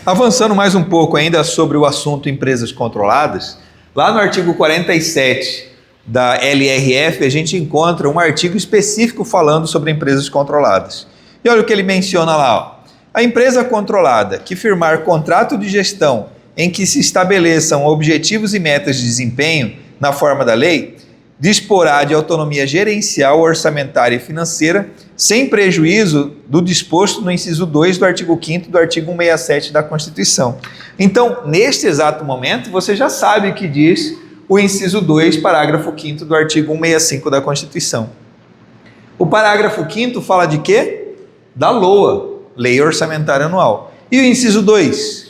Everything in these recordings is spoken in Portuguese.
Avançando mais um pouco ainda sobre o assunto empresas controladas, lá no artigo 47 da LRF a gente encontra um artigo específico falando sobre empresas controladas. E olha o que ele menciona lá, ó. A empresa controlada que firmar contrato de gestão em que se estabeleçam objetivos e metas de desempenho na forma da lei, disporá de autonomia gerencial, orçamentária e financeira, sem prejuízo do disposto no inciso 2 do artigo 5º do artigo 167 da Constituição. Então, neste exato momento, você já sabe o que diz o inciso 2, parágrafo 5º do artigo 165 da Constituição. O parágrafo 5º fala de quê? Da LOA, Lei Orçamentária Anual. E o inciso 2?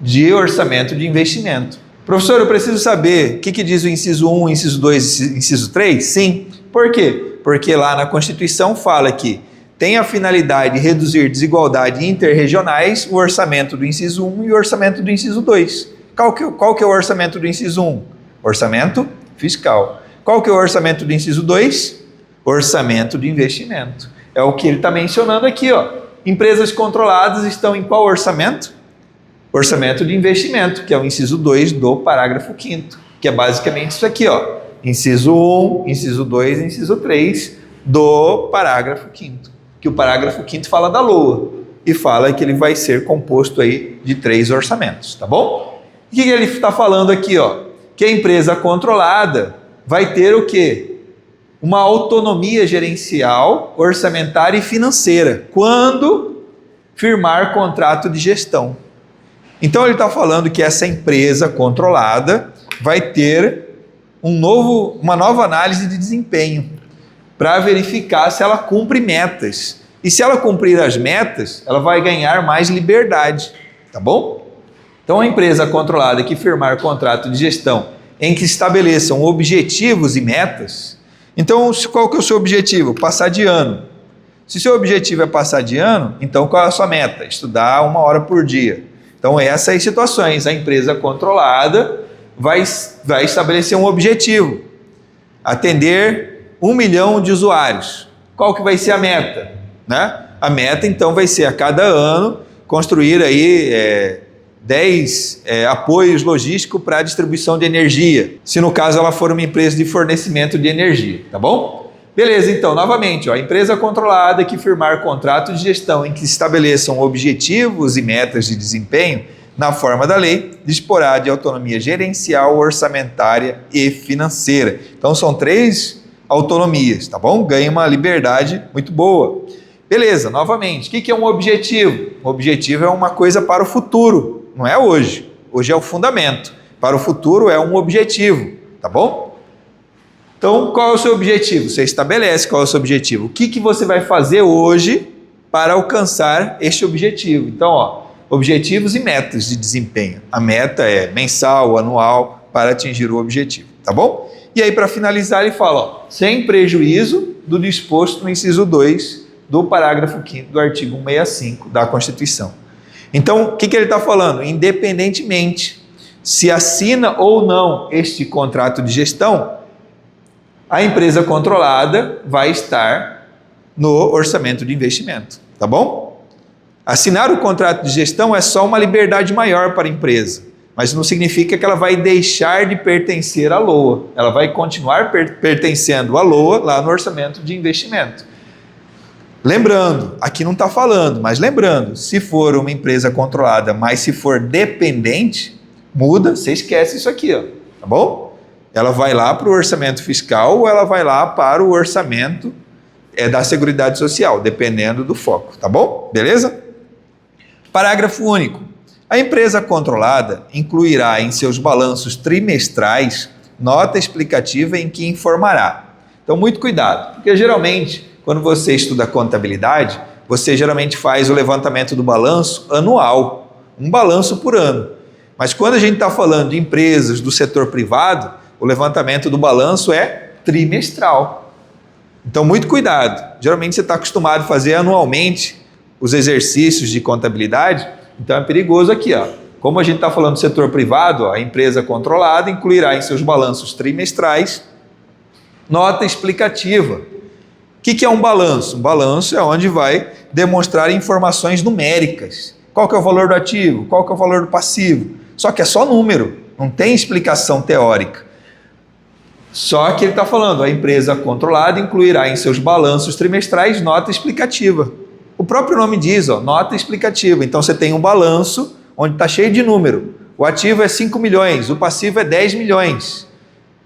De orçamento de investimento. Professor, eu preciso saber o que diz o inciso 1, inciso 2 e inciso 3? Sim. Por quê? Porque lá na Constituição fala que tem a finalidade de reduzir desigualdades interregionais o orçamento do inciso 1 e o orçamento do inciso 2. Qual que é o orçamento do inciso 1? Orçamento fiscal. Qual que é o orçamento do inciso 2? Orçamento de investimento. É o que ele está mencionando aqui, ó. Empresas controladas estão em qual orçamento? Orçamento de investimento, que é o inciso 2 do parágrafo 5º, que é basicamente isso aqui, ó. Inciso 1, inciso 2, inciso 3 do parágrafo 5º. Que o parágrafo 5º fala da LOA e fala que ele vai ser composto aí de 3 orçamentos, tá bom? O que ele está falando aqui, ó? Que a empresa controlada vai ter o quê? Uma autonomia gerencial, orçamentária e financeira, quando firmar contrato de gestão. Então ele está falando que essa empresa controlada vai ter uma nova análise de desempenho para verificar se ela cumpre metas. E se ela cumprir as metas, ela vai ganhar mais liberdade, tá bom? Então a empresa controlada que firmar contrato de gestão em que estabeleçam objetivos e metas. Então qual que é o seu objetivo? Passar de ano. Se seu objetivo é passar de ano, então qual é a sua meta? Estudar 1 hora por dia. Então, essas situações, a empresa controlada vai estabelecer um objetivo, atender 1 milhão de usuários. Qual que vai ser a meta? Né? A meta, então, vai ser a cada ano construir aí 10 apoios logísticos para a distribuição de energia, se no caso ela for uma empresa de fornecimento de energia, tá bom? Beleza, então, novamente, ó, a empresa controlada que firmar contrato de gestão em que se estabeleçam objetivos e metas de desempenho na forma da lei, disporá de autonomia gerencial, orçamentária e financeira. Então, são 3 autonomias, tá bom? Ganha uma liberdade muito boa. Beleza, novamente, o que é um objetivo? Um objetivo é uma coisa para o futuro, não é hoje. Hoje é o fundamento. Para o futuro é um objetivo, tá bom? Então, qual é o seu objetivo? Você estabelece qual é o seu objetivo. O que você vai fazer hoje para alcançar este objetivo? Então, ó, objetivos e metas de desempenho. A meta é mensal, anual, para atingir o objetivo, tá bom? E aí, para finalizar, ele fala, ó, sem prejuízo do disposto no inciso 2 do parágrafo 5º do artigo 165 da Constituição. Então, o que ele está falando? Independentemente se assina ou não este contrato de gestão, a empresa controlada vai estar no orçamento de investimento, tá bom? Assinar o contrato de gestão é só uma liberdade maior para a empresa, mas não significa que ela vai deixar de pertencer à LOA. Ela vai continuar pertencendo à LOA lá no orçamento de investimento. Lembrando, aqui não está falando, mas lembrando, se for uma empresa controlada, mas se for dependente, muda, você esquece isso aqui, ó, tá bom? Ela vai lá para o orçamento fiscal ou ela vai lá para o orçamento da Seguridade Social, dependendo do foco, tá bom? Beleza? Parágrafo único. A empresa controlada incluirá em seus balanços trimestrais nota explicativa em que informará. Então, muito cuidado, porque geralmente, quando você estuda contabilidade, você geralmente faz o levantamento do balanço anual, um balanço por ano. Mas quando a gente está falando de empresas do setor privado, o levantamento do balanço é trimestral. Então, muito cuidado. Geralmente você está acostumado a fazer anualmente os exercícios de contabilidade, então é perigoso aqui, ó. Como a gente está falando do setor privado, ó, a empresa controlada incluirá em seus balanços trimestrais nota explicativa. O que é um balanço? Um balanço é onde vai demonstrar informações numéricas. qual que é o valor do ativo, qual que é o valor do passivo. Só que é só número, não tem explicação teórica. Só que ele está falando, a empresa controlada incluirá em seus balanços trimestrais nota explicativa. O próprio nome diz, ó, nota explicativa. Então você tem um balanço onde está cheio de número. O ativo é 5 milhões, o passivo é 10 milhões.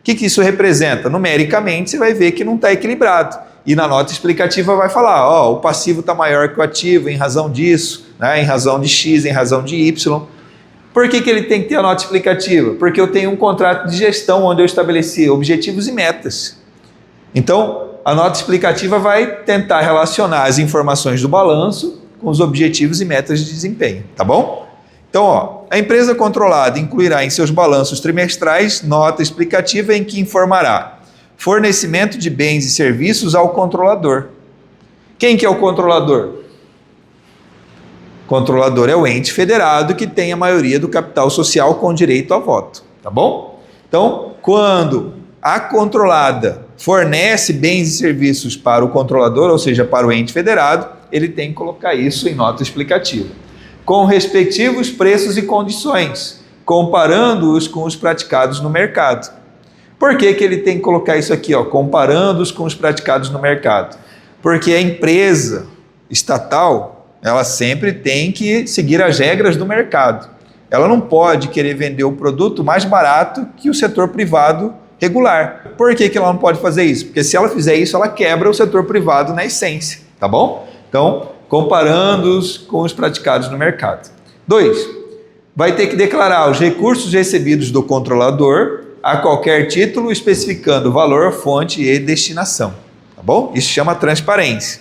O que isso representa? Numericamente você vai ver que não está equilibrado. E na nota explicativa vai falar, ó, o passivo está maior que o ativo em razão disso, né, em razão de X, em razão de Y. Por que ele tem que ter a nota explicativa? Porque eu tenho um contrato de gestão onde eu estabeleci objetivos e metas. Então, a nota explicativa vai tentar relacionar as informações do balanço com os objetivos e metas de desempenho, tá bom? Então, ó, a empresa controlada incluirá em seus balanços trimestrais nota explicativa em que informará fornecimento de bens e serviços ao controlador. Quem que é o controlador? Controlador é o ente federado que tem a maioria do capital social com direito a voto, tá bom? Então, quando a controlada fornece bens e serviços para o controlador, ou seja, para o ente federado, ele tem que colocar isso em nota explicativa, com respectivos preços e condições, comparando-os com os praticados no mercado. Por que ele tem que colocar isso aqui, ó, comparando-os com os praticados no mercado? Porque a empresa estatal, ela sempre tem que seguir as regras do mercado. Ela não pode querer vender o produto mais barato que o setor privado regular. Por que ela não pode fazer isso? Porque se ela fizer isso, ela quebra o setor privado na essência, tá bom? Então, comparando-os com os praticados no mercado. 2. Vai ter que declarar os recursos recebidos do controlador a qualquer título, especificando valor, fonte e destinação, tá bom? Isso chama transparência.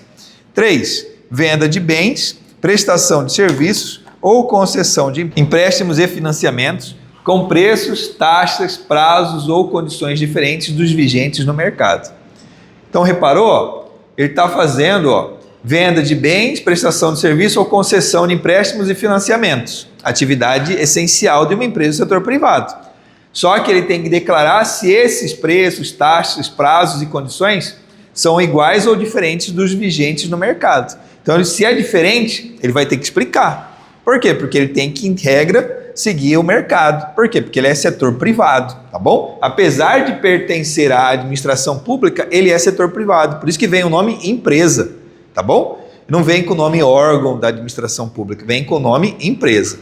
3. Venda de bens, prestação de serviços ou concessão de empréstimos e financiamentos com preços, taxas, prazos ou condições diferentes dos vigentes no mercado. Então, reparou? Ó, ele está fazendo, ó, venda de bens, prestação de serviço ou concessão de empréstimos e financiamentos, atividade essencial de uma empresa do setor privado. Só que ele tem que declarar se esses preços, taxas, prazos e condições são iguais ou diferentes dos vigentes no mercado. Então, se é diferente, ele vai ter que explicar. Por quê? Porque ele tem que, em regra, seguir o mercado. Por quê? Porque ele é setor privado, tá bom? Apesar de pertencer à administração pública, ele é setor privado. Por isso que vem o nome empresa, tá bom? Não vem com o nome órgão da administração pública, vem com o nome empresa.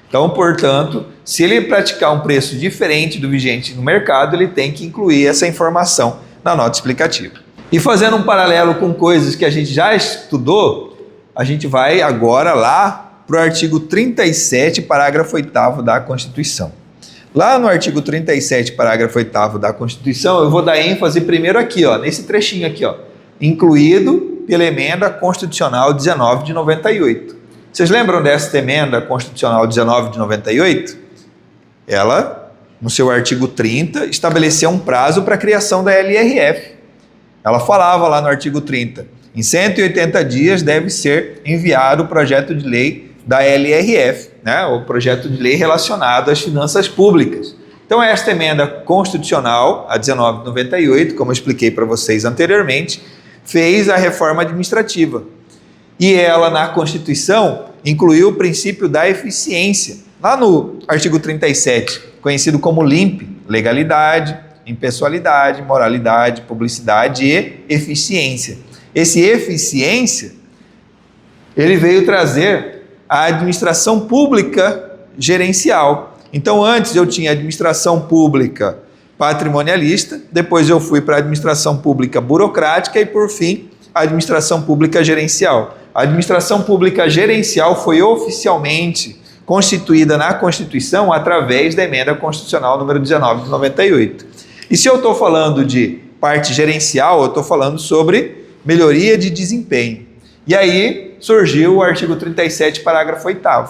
Então, portanto, se ele praticar um preço diferente do vigente no mercado, ele tem que incluir essa informação na nota explicativa. E fazendo um paralelo com coisas que a gente já estudou, a gente vai agora lá para o artigo 37, parágrafo 8º da Constituição. Lá no artigo 37, parágrafo 8º da Constituição, eu vou dar ênfase primeiro aqui, ó, nesse trechinho aqui, ó, incluído pela emenda constitucional 19 de 98. Vocês lembram dessa emenda constitucional 19 de 98? Ela, no seu artigo 30, estabeleceu um prazo para a criação da LRF. Ela falava lá no artigo 30, em 180 dias deve ser enviado o projeto de lei da LRF, né? O projeto de lei relacionado às finanças públicas. Então, esta emenda constitucional, a 19 de 98, como eu expliquei para vocês anteriormente, fez a reforma administrativa. E ela, na Constituição, incluiu o princípio da eficiência. Lá no artigo 37, conhecido como LIMP, legalidade, impessoalidade, moralidade, publicidade e eficiência. Esse eficiência, ele veio trazer a administração pública gerencial. Então, antes eu tinha administração pública patrimonialista, depois eu fui para a administração pública burocrática e, por fim, a administração pública gerencial. A administração pública gerencial foi oficialmente constituída na Constituição através da emenda constitucional número 19 de 98. E se eu estou falando de parte gerencial, eu estou falando sobre melhoria de desempenho. E aí surgiu o artigo 37, parágrafo 8º.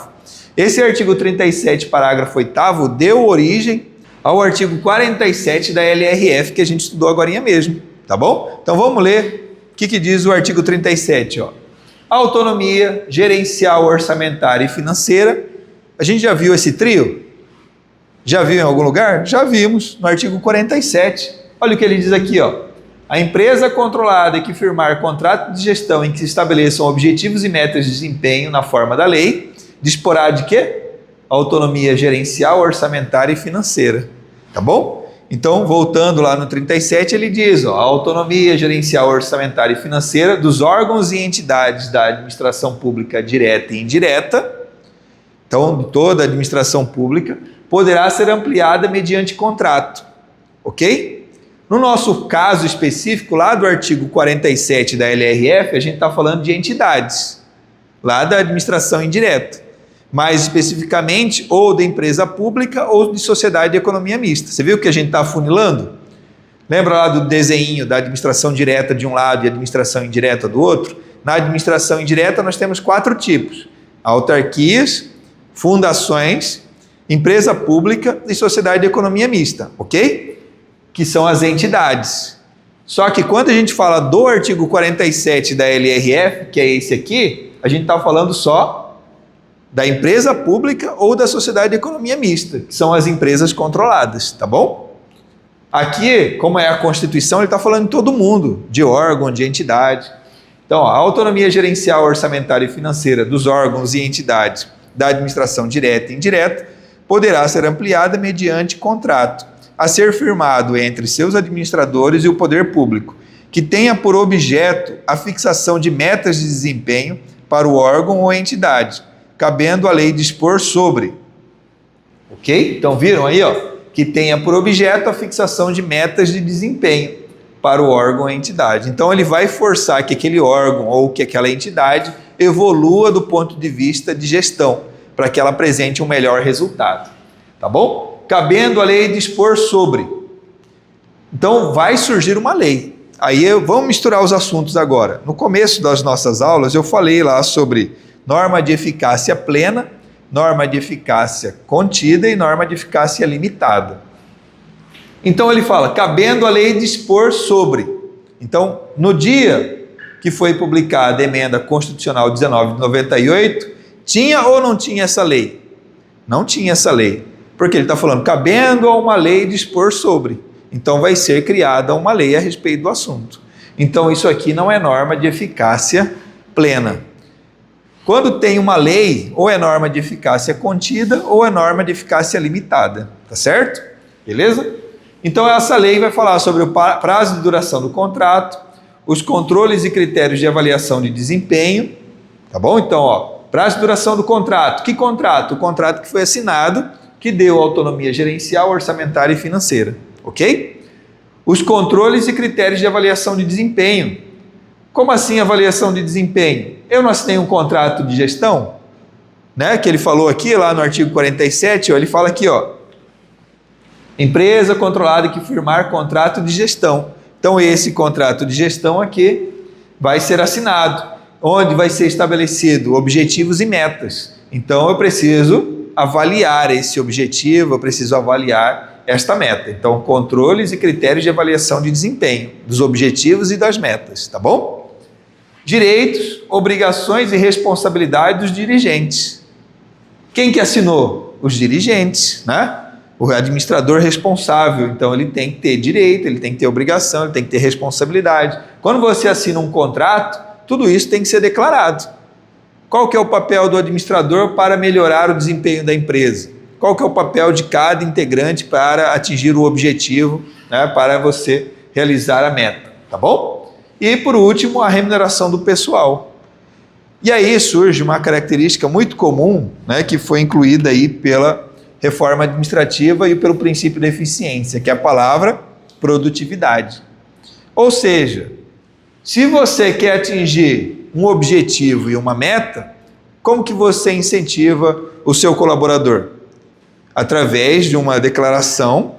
Esse artigo 37, parágrafo 8º, deu origem ao artigo 47 da LRF, que a gente estudou agora mesmo, tá bom? Então vamos ler o que diz o artigo 37, ó. Autonomia gerencial, orçamentária e financeira. A gente já viu esse trio? Já viu em algum lugar? Já vimos no artigo 47. Olha o que ele diz aqui, ó. A empresa controlada que firmar contrato de gestão em que se estabeleçam objetivos e metas de desempenho na forma da lei disporá de quê? Autonomia gerencial, orçamentária e financeira, tá bom? Então, voltando lá no 37, ele diz, ó, a autonomia gerencial, orçamentária e financeira dos órgãos e entidades da administração pública direta e indireta, então, toda a administração pública, poderá ser ampliada mediante contrato, ok? No nosso caso específico, lá do artigo 47 da LRF, a gente está falando de entidades, lá da administração indireta, mais especificamente, ou da empresa pública ou de sociedade de economia mista. Você viu que a gente está afunilando? Lembra lá do desenho da administração direta de um lado e administração indireta do outro? Na administração indireta nós temos 4 tipos: autarquias, fundações, empresa pública e sociedade de economia mista, ok? Que são as entidades. Só que quando a gente fala do artigo 47 da LRF, que é esse aqui, a gente está falando só da empresa pública ou da sociedade de economia mista, que são as empresas controladas, tá bom? Aqui, como é a Constituição, ele está falando de todo mundo, de órgão, de entidade. Então, ó, a autonomia gerencial, orçamentária e financeira dos órgãos e entidades da administração direta e indireta poderá ser ampliada mediante contrato a ser firmado entre seus administradores e o poder público, que tenha por objeto a fixação de metas de desempenho para o órgão ou entidade, cabendo a lei dispor sobre. Ok? Então viram aí, ó, que tenha por objeto a fixação de metas de desempenho para o órgão ou entidade. Então ele vai forçar que aquele órgão ou que aquela entidade evolua do ponto de vista de gestão, para que ela apresente um melhor resultado. Tá bom? Cabendo a lei dispor sobre. Então vai surgir uma lei. Aí vamos misturar os assuntos agora. No começo das nossas aulas eu falei lá sobre norma de eficácia plena, norma de eficácia contida e norma de eficácia limitada. Então ele fala, cabendo a lei dispor sobre. Então, no dia que foi publicada a emenda constitucional 19 de 98, tinha ou não tinha essa lei? Não tinha essa lei. Porque ele está falando, cabendo a uma lei dispor sobre. Então vai ser criada uma lei a respeito do assunto. Então isso aqui não é norma de eficácia plena. Quando tem uma lei, ou é norma de eficácia contida, ou é norma de eficácia limitada. Tá certo? Beleza? Então essa lei vai falar sobre o prazo de duração do contrato, os controles e critérios de avaliação de desempenho, tá bom? Então, ó, prazo de duração do contrato. Que contrato? O contrato que foi assinado, que deu autonomia gerencial, orçamentária e financeira, ok? Os controles e critérios de avaliação de desempenho. Como assim avaliação de desempenho? Eu não assinei um contrato de gestão, né? Que ele falou aqui, lá no artigo 47, ó, ele fala aqui, ó, empresa controlada que firmar contrato de gestão. Então esse contrato de gestão aqui vai ser assinado, onde vai ser estabelecido objetivos e metas. Então eu preciso avaliar esse objetivo, eu preciso avaliar esta meta. Então controles e critérios de avaliação de desempenho, dos objetivos e das metas, tá bom? Direitos, obrigações e responsabilidades dos dirigentes. Quem que assinou? Os dirigentes, né? O administrador responsável, então ele tem que ter direito, ele tem que ter obrigação, ele tem que ter responsabilidade. Quando você assina um contrato, tudo isso tem que ser declarado. Qual que é o papel do administrador para melhorar o desempenho da empresa? Qual que é o papel de cada integrante para atingir o objetivo, né, para você realizar a meta, tá bom? E por último, a remuneração do pessoal. E aí surge uma característica muito comum, né, que foi incluída aí pela reforma administrativa e pelo princípio da eficiência, que é a palavra produtividade. Ou seja, se você quer atingir um objetivo e uma meta, como que você incentiva o seu colaborador? Através de uma declaração,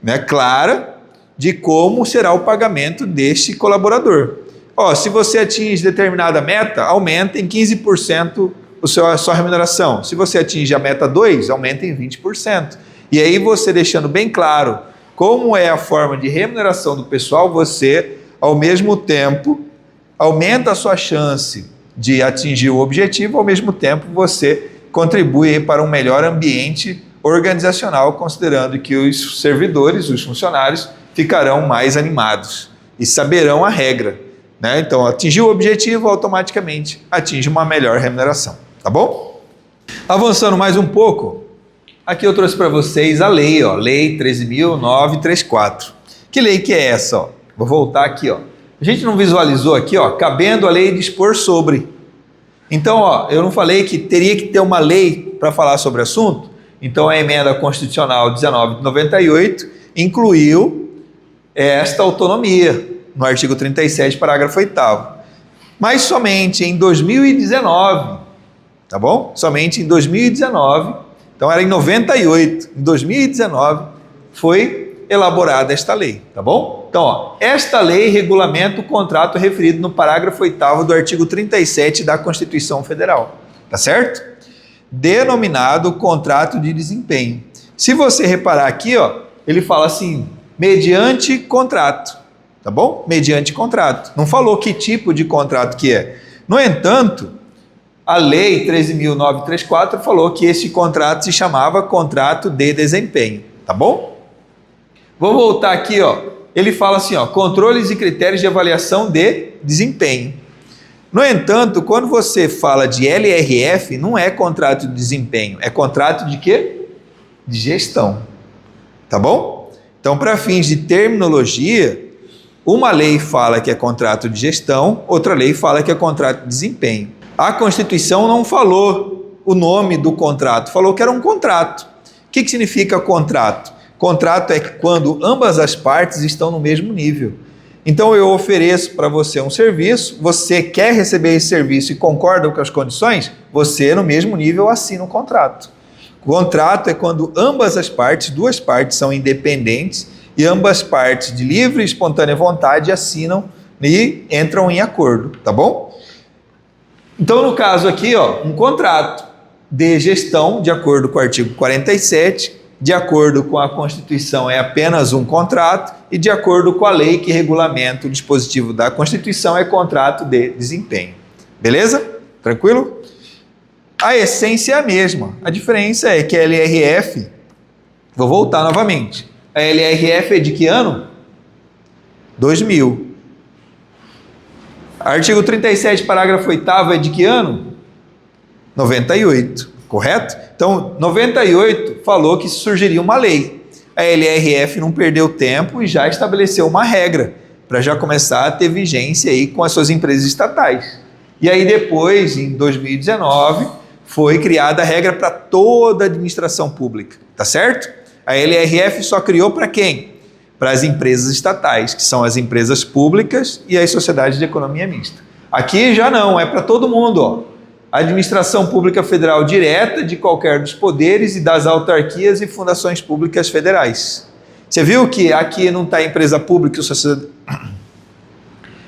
né, clara de como será o pagamento deste colaborador. Ó, se você atinge determinada meta, aumenta em 15% a sua remuneração. Se você atinge a meta 2, aumenta em 20%. E aí você deixando bem claro como é a forma de remuneração do pessoal, você, ao mesmo tempo, aumenta a sua chance de atingir o objetivo, ao mesmo tempo você contribui para um melhor ambiente organizacional, considerando que os servidores, os funcionários, ficarão mais animados e saberão a regra, né? Então, atingir o objetivo, automaticamente atinge uma melhor remuneração. Tá bom? Avançando mais um pouco, aqui eu trouxe para vocês a lei, ó, Lei 13.934. Que lei que é essa? Ó? Vou voltar aqui. Ó. A gente não visualizou aqui, ó, cabendo a lei dispor sobre. Então, ó, eu não falei que teria que ter uma lei para falar sobre o assunto? Então, a emenda constitucional 19 de 98 incluiu esta autonomia no artigo 37, parágrafo 8º. Mas somente em 2019, tá bom? Somente em 2019, então era em 98, em 2019 foi elaborada esta lei, tá bom? Então, ó, esta lei regulamenta o contrato referido no parágrafo 8º do artigo 37 da Constituição Federal, tá certo? Denominado contrato de desempenho. Se você reparar aqui, ó, ele fala assim, mediante contrato, tá bom? Mediante contrato. Não falou que tipo de contrato que é. No entanto, a lei 13.934 falou que esse contrato se chamava contrato de desempenho, tá bom? Vou voltar aqui, ó. Ele fala assim, ó, controles e critérios de avaliação de desempenho. No entanto, quando você fala de LRF, não é contrato de desempenho, é contrato de quê? De gestão, tá bom? Então, para fins de terminologia, uma lei fala que é contrato de gestão, outra lei fala que é contrato de desempenho. A Constituição não falou o nome do contrato, falou que era um contrato. O que significa contrato? Contrato é quando ambas as partes estão no mesmo nível. Então eu ofereço para você um serviço, você quer receber esse serviço e concorda com as condições, você no mesmo nível assina o contrato. O contrato é quando ambas as partes, duas partes são independentes e ambas partes de livre e espontânea vontade assinam e entram em acordo, tá bom? Então no caso aqui, ó, um contrato de gestão, de acordo com o artigo 47, de acordo com a Constituição é apenas um contrato e de acordo com a lei que regulamenta o dispositivo da Constituição é contrato de desempenho. Beleza? Tranquilo? A essência é a mesma. A diferença é que a LRF, vou voltar novamente, a LRF é de que ano? 2000. Artigo 37, parágrafo 8º é de que ano? 98. Correto? Então, 98 falou que surgiria uma lei. A LRF não perdeu tempo e já estabeleceu uma regra para já começar a ter vigência aí com as suas empresas estatais. E aí depois, em 2019, foi criada a regra para toda a administração pública, tá certo? A LRF só criou para quem? Para as empresas estatais, que são as empresas públicas e as sociedades de economia mista. Aqui já não, é para todo mundo, ó. Administração pública federal direta de qualquer dos poderes e das autarquias e fundações públicas federais. Você viu que aqui não está empresa pública e sociedade...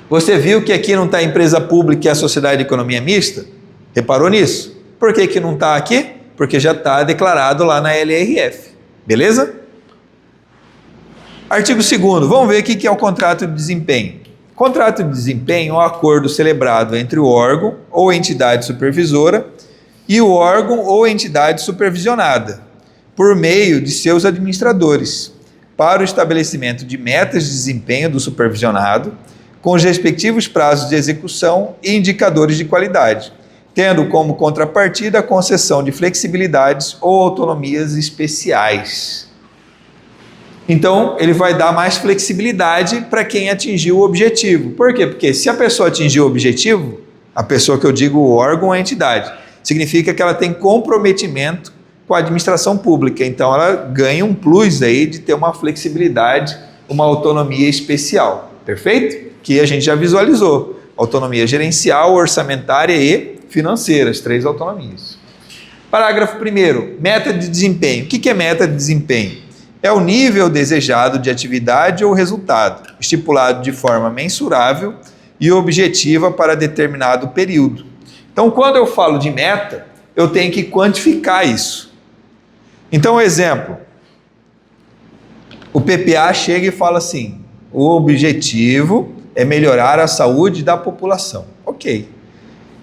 Você viu que aqui não está empresa pública e a sociedade de economia mista? Reparou nisso? Por que não está aqui? Porque já está declarado lá na LRF. Beleza? Artigo 2º. Vamos ver o que é o contrato de desempenho. Contrato de desempenho é um acordo celebrado entre o órgão ou entidade supervisora e o órgão ou entidade supervisionada, por meio de seus administradores, para o estabelecimento de metas de desempenho do supervisionado, com os respectivos prazos de execução e indicadores de qualidade, tendo como contrapartida a concessão de flexibilidades ou autonomias especiais. Então, ele vai dar mais flexibilidade para quem atingiu o objetivo. Por quê? Porque se a pessoa atingiu o objetivo, a pessoa que eu digo o órgão ou a entidade, significa que ela tem comprometimento com a administração pública. Então, ela ganha um plus aí de ter uma flexibilidade, uma autonomia especial. Perfeito? Que a gente já visualizou. Autonomia gerencial, orçamentária e financeira, as 3 autonomias. Parágrafo 1º. Meta de desempenho. O que é meta de desempenho? É o nível desejado de atividade ou resultado, estipulado de forma mensurável e objetiva para determinado período. Então, quando eu falo de meta, eu tenho que quantificar isso. Então, exemplo, o PPA chega e fala assim, o objetivo é melhorar a saúde da população. Ok.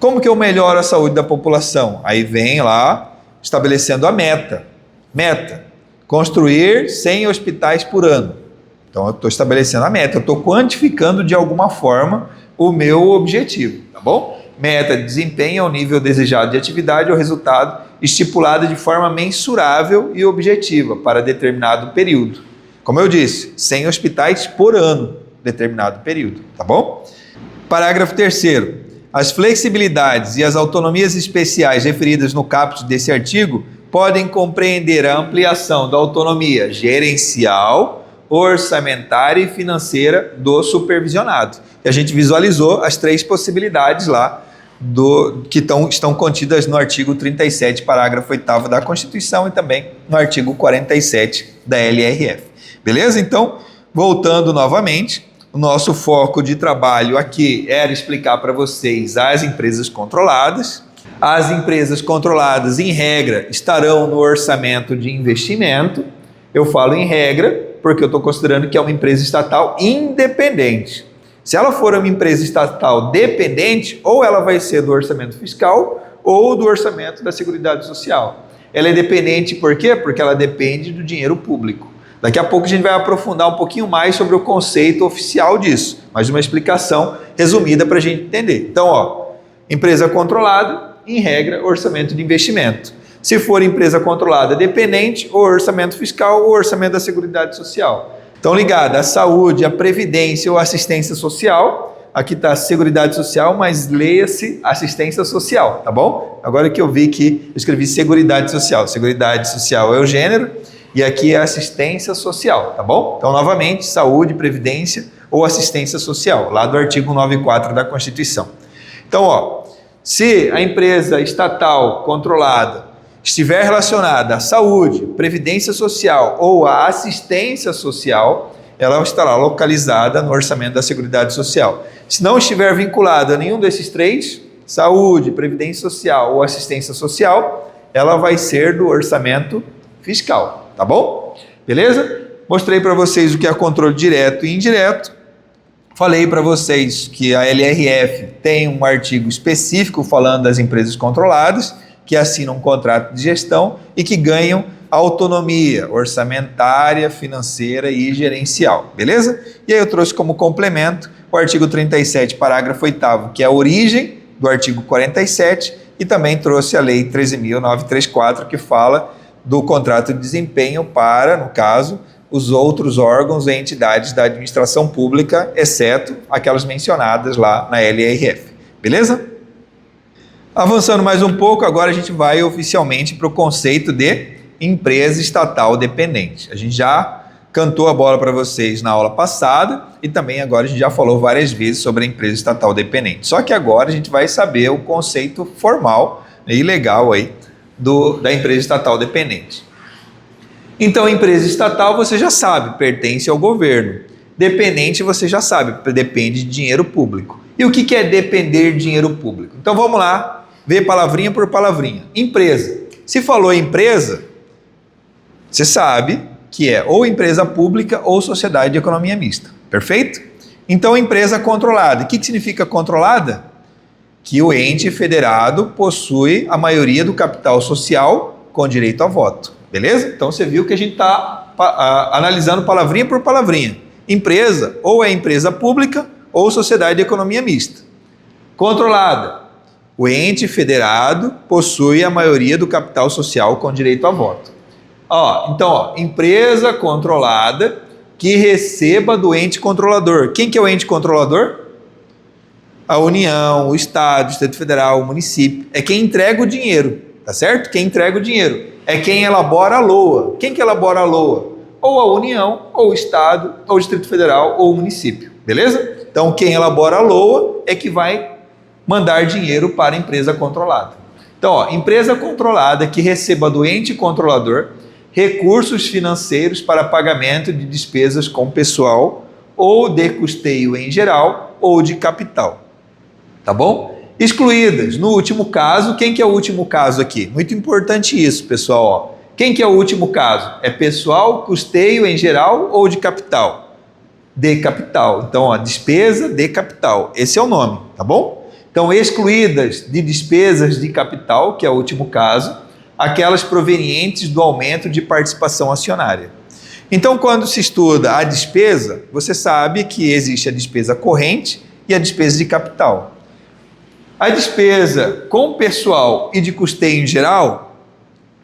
Como que eu melhoro a saúde da população? Aí vem lá, estabelecendo a meta. Meta. Construir 100 hospitais por ano. Então, eu estou estabelecendo a meta, eu estou quantificando de alguma forma o meu objetivo, tá bom? meta de desempenho é o nível desejado de atividade ou resultado estipulado de forma mensurável e objetiva para determinado período. Como eu disse, 100 hospitais por ano, determinado período, tá bom? Parágrafo 3º. As flexibilidades e as autonomias especiais referidas no caput desse artigo podem compreender a ampliação da autonomia gerencial, orçamentária e financeira do supervisionado. E a gente visualizou as 3 possibilidades lá que estão contidas no artigo 37, parágrafo 8º da Constituição e também no artigo 47 da LRF. Beleza? Então, voltando novamente, o nosso foco de trabalho aqui era explicar para vocês as empresas controladas. As empresas controladas, em regra, estarão no orçamento de investimento. Eu falo em regra porque eu estou considerando que é uma empresa estatal independente. Se ela for uma empresa estatal dependente, ou ela vai ser do orçamento fiscal ou do orçamento da Seguridade Social. Ela é dependente por quê? Porque ela depende do dinheiro público. Daqui a pouco a gente vai aprofundar um pouquinho mais sobre o conceito oficial disso, mas uma explicação resumida para a gente entender. Então, empresa controlada, em regra, orçamento de investimento. Se for empresa controlada dependente, ou orçamento fiscal ou orçamento da Seguridade Social. Então, ligada à saúde, à previdência ou assistência social, aqui está a Seguridade Social, mas leia-se assistência social, tá bom? Agora que eu vi que eu escrevi Seguridade Social. Seguridade Social é o gênero e aqui é assistência social, tá bom? Então, novamente, saúde, previdência ou assistência social, lá do artigo 94 da Constituição. Então, se a empresa estatal controlada estiver relacionada à saúde, previdência social ou à assistência social, ela estará localizada no orçamento da Seguridade Social. Se não estiver vinculada a nenhum desses 3, saúde, previdência social ou assistência social, ela vai ser do orçamento fiscal, tá bom? Beleza? Mostrei para vocês o que é controle direto e indireto. Falei para vocês que a LRF tem um artigo específico falando das empresas controladas, que assinam um contrato de gestão e que ganham autonomia orçamentária, financeira e gerencial, beleza? E aí eu trouxe como complemento o artigo 37, parágrafo 8º, que é a origem do artigo 47, e também trouxe a lei 13.934, que fala do contrato de desempenho para, no caso, os outros órgãos e entidades da administração pública, exceto aquelas mencionadas lá na LRF, beleza? Avançando mais um pouco, agora a gente vai oficialmente para o conceito de empresa estatal dependente. A gente já cantou a bola para vocês na aula passada e também agora a gente já falou várias vezes sobre a empresa estatal dependente. Só que agora a gente vai saber o conceito formal e legal aí da empresa estatal dependente. Então, a empresa estatal você já sabe, pertence ao governo. Dependente você já sabe, depende de dinheiro público. E o que é depender de dinheiro público? Então vamos lá. Ver palavrinha por palavrinha. Empresa. Se falou empresa, você sabe que é ou empresa pública ou sociedade de economia mista. Perfeito? Então, empresa controlada. O que significa controlada? Que o ente federado possui a maioria do capital social com direito a voto. Beleza? Então, você viu que a gente está analisando palavrinha por palavrinha. Empresa, ou é empresa pública ou sociedade de economia mista. Controlada. O ente federado possui a maioria do capital social com direito a voto. Então, empresa controlada que receba do ente controlador. Quem que é o ente controlador? A União, o Estado, o Distrito Federal, o município. É quem entrega o dinheiro, tá certo? Quem entrega o dinheiro. É quem elabora a LOA. Quem que elabora a LOA? Ou a União, ou o Estado, ou o Distrito Federal, ou o município. Beleza? Então, quem elabora a LOA é que vai mandar dinheiro para a empresa controlada. Então, empresa controlada que receba do ente controlador recursos financeiros para pagamento de despesas com pessoal ou de custeio em geral ou de capital. Tá bom? Excluídas, no último caso, quem que é o último caso aqui? Muito importante isso, pessoal. Quem que é o último caso? É pessoal, custeio em geral ou de capital? De capital. Então, despesa de capital. Esse é o nome, tá bom? Então, excluídas de despesas de capital, que é o último caso, aquelas provenientes do aumento de participação acionária. Então, quando se estuda a despesa, você sabe que existe a despesa corrente e a despesa de capital. A despesa com pessoal e de custeio em geral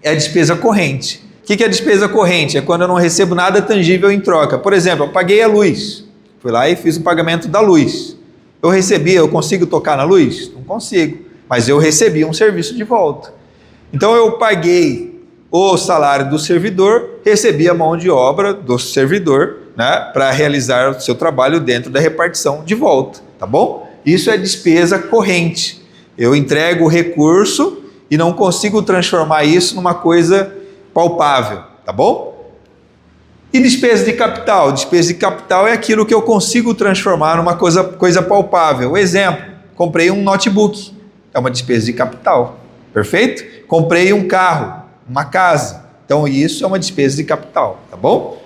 é a despesa corrente. O que é a despesa corrente? É quando eu não recebo nada tangível em troca. Por exemplo, eu paguei a luz. Fui lá e fiz o pagamento da luz. Eu consigo tocar na luz? Não consigo. Mas eu recebi um serviço de volta. Então eu paguei o salário do servidor, recebi a mão de obra do servidor, né, para realizar o seu trabalho dentro da repartição de volta. Tá bom? Isso é despesa corrente. Eu entrego o recurso e não consigo transformar isso numa coisa palpável, tá bom? E despesa de capital? Despesa de capital é aquilo que eu consigo transformar numa coisa palpável. Exemplo, comprei um notebook, é uma despesa de capital, perfeito? Comprei um carro, uma casa, então isso é uma despesa de capital, tá bom?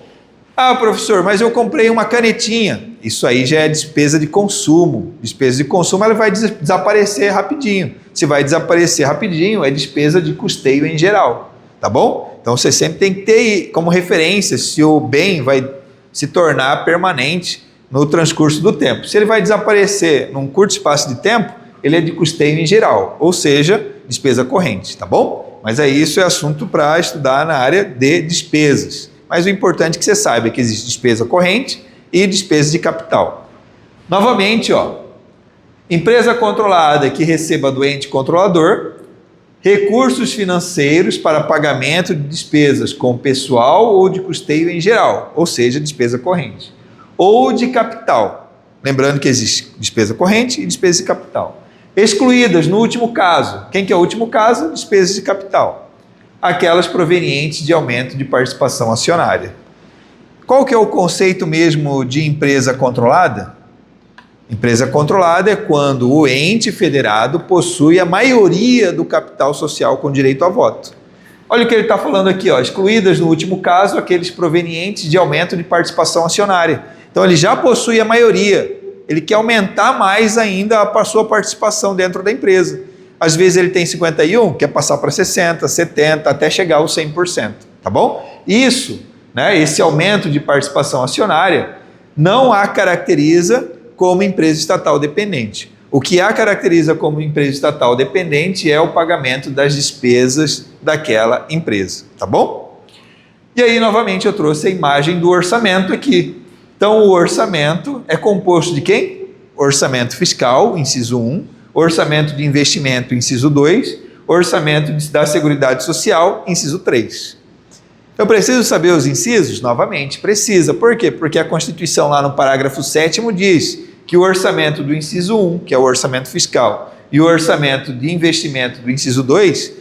Ah, professor, mas eu comprei uma canetinha. Isso aí já é despesa de consumo. Despesa de consumo ela vai desaparecer rapidinho. Se vai desaparecer rapidinho, é despesa de custeio em geral. Tá bom? Então você sempre tem que ter como referência se o bem vai se tornar permanente no transcurso do tempo. Se ele vai desaparecer num curto espaço de tempo, ele é de custeio em geral, ou seja, despesa corrente. Tá bom? Mas isso é assunto para estudar na área de despesas. Mas o importante é que você saiba que existe despesa corrente e despesa de capital. Novamente, empresa controlada que receba do ente controlador recursos financeiros para pagamento de despesas com pessoal ou de custeio em geral, ou seja, despesa corrente, ou de capital. Lembrando que existe despesa corrente e despesa de capital. Excluídas no último caso. Quem que é o último caso? Despesas de capital. Aquelas provenientes de aumento de participação acionária. Qual que é o conceito mesmo de empresa controlada? Empresa controlada é quando o ente federado possui a maioria do capital social com direito a voto. Olha o que ele está falando aqui, excluídas no último caso aqueles provenientes de aumento de participação acionária. Então ele já possui a maioria, ele quer aumentar mais ainda a sua participação dentro da empresa. Às vezes ele tem 51, quer passar para 60, 70, até chegar aos 100%, tá bom? Isso, esse aumento de participação acionária não a caracteriza como empresa estatal dependente. O que a caracteriza como empresa estatal dependente é o pagamento das despesas daquela empresa, tá bom? E aí, novamente, eu trouxe a imagem do orçamento aqui. Então, o orçamento é composto de quem? Orçamento fiscal, inciso 1, orçamento de investimento, inciso 2, orçamento da Seguridade Social, inciso 3. Eu preciso saber os incisos? Novamente, precisa. Por quê? Porque a Constituição, lá no parágrafo 7º, diz que o orçamento do inciso 1, que é o orçamento fiscal, e o orçamento de investimento do inciso 2,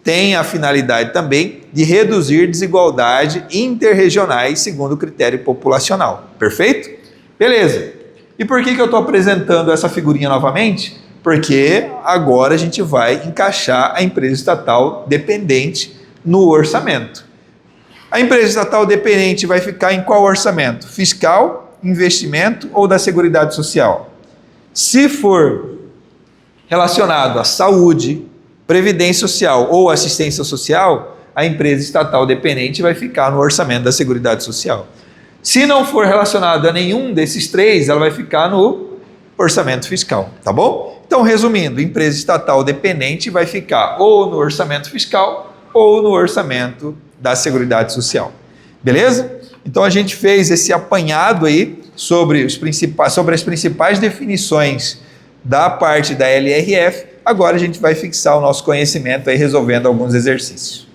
tem a finalidade também de reduzir desigualdade interregionais segundo o critério populacional. Perfeito? Beleza. E por que eu estou apresentando essa figurinha novamente? Porque agora a gente vai encaixar a empresa estatal dependente no orçamento. A empresa estatal dependente vai ficar em qual orçamento? Fiscal, investimento ou da Seguridade Social? Se for relacionado à saúde, previdência social ou assistência social, a empresa estatal dependente vai ficar no orçamento da Seguridade Social. Se não for relacionado a nenhum desses três, ela vai ficar no orçamento fiscal, tá bom? Então, resumindo, empresa estatal dependente vai ficar ou no orçamento fiscal ou no orçamento da Seguridade Social. Beleza? Então, a gente fez esse apanhado aí sobre as principais definições da parte da LRF. Agora a gente vai fixar o nosso conhecimento aí resolvendo alguns exercícios.